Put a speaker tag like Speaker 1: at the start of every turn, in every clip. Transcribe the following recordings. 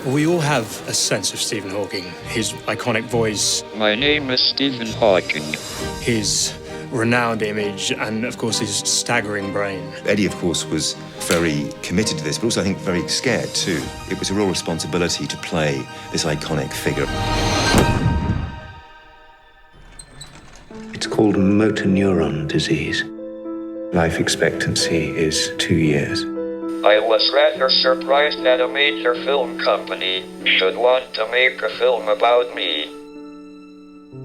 Speaker 1: We all have a sense of Stephen Hawking. His iconic voice.
Speaker 2: My name is Stephen Hawking.
Speaker 1: His renowned image and, of course, his staggering brain.
Speaker 3: Eddie, of course, was very committed to this, but also, I think, very scared, too. It was a real responsibility to play this iconic figure.
Speaker 4: It's called motor neuron disease. Life expectancy is 2 years.
Speaker 2: I was rather surprised that a major film company should want to make a film about me.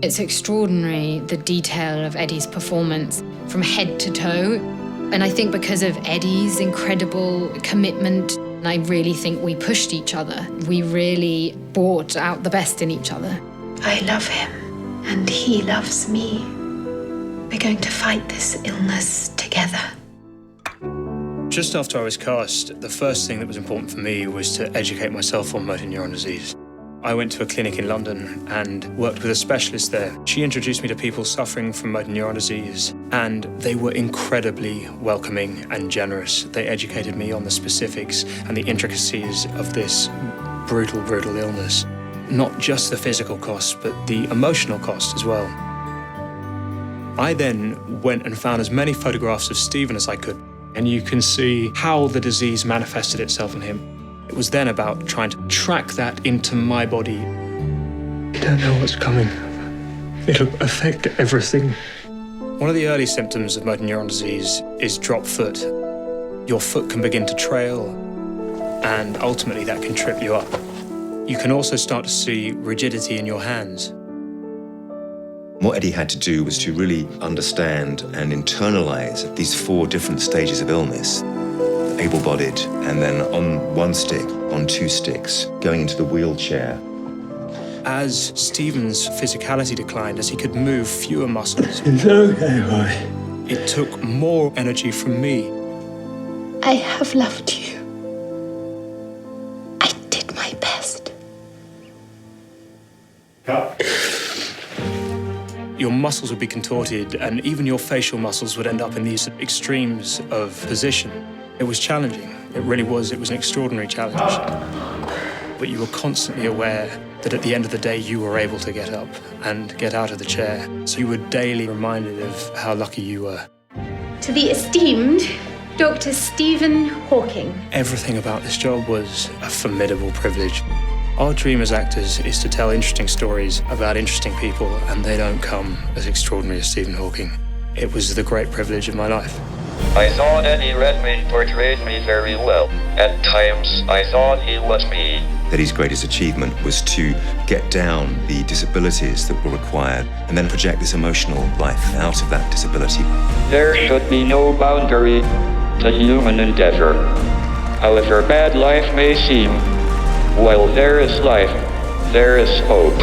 Speaker 5: It's extraordinary, the detail of Eddie's performance from head to toe. And I think because of Eddie's incredible commitment, I really think we pushed each other. We really brought out the best in each other.
Speaker 6: I love him, and he loves me. We're going to fight this illness together.
Speaker 1: Just after I was cast, the first thing that was important for me was to educate myself on motor neuron disease. I went to a clinic in London and worked with a specialist there. She introduced me to people suffering from motor neuron disease, and they were incredibly welcoming and generous. They educated me on the specifics and the intricacies of this brutal, brutal illness. Not just the physical cost, but the emotional cost as well. I then went and found as many photographs of Stephen as I could, and you can see how the disease manifested itself in him. It was then about trying to track that into my body.
Speaker 7: You don't know what's coming. It'll affect everything.
Speaker 1: One of the early symptoms of motor neuron disease is drop foot. Your foot can begin to trail, and ultimately that can trip you up. You can also start to see rigidity in your hands.
Speaker 3: What Eddie had to do was to really understand and internalize these 4 different stages of illness. Able-bodied, and then on 1 stick, on 2 sticks, going into the wheelchair.
Speaker 1: As Stephen's physicality declined, as he could move fewer muscles,
Speaker 7: It's okay, boy.
Speaker 1: it took more energy from me.
Speaker 6: I have loved you. I did my best.
Speaker 1: Your muscles would be contorted, and even your facial muscles would end up in these extremes of position. It was challenging. It really was. It was an extraordinary challenge. But you were constantly aware that at the end of the day, you were able to get up and get out of the chair. So you were daily reminded of how lucky you were.
Speaker 6: To the esteemed Dr. Stephen Hawking.
Speaker 1: Everything about this job was a formidable privilege. Our dream as actors is to tell interesting stories about interesting people, and they don't come as extraordinary as Stephen Hawking. It was the great privilege of my life.
Speaker 2: I thought Eddie Redmayne portrayed me very well. At times, I thought he was me.
Speaker 3: Eddie's greatest achievement was to get down the disabilities that were required and then project this emotional life out of that disability.
Speaker 2: There should be no boundary to human endeavor. However bad life may seem, while there is life, there is hope.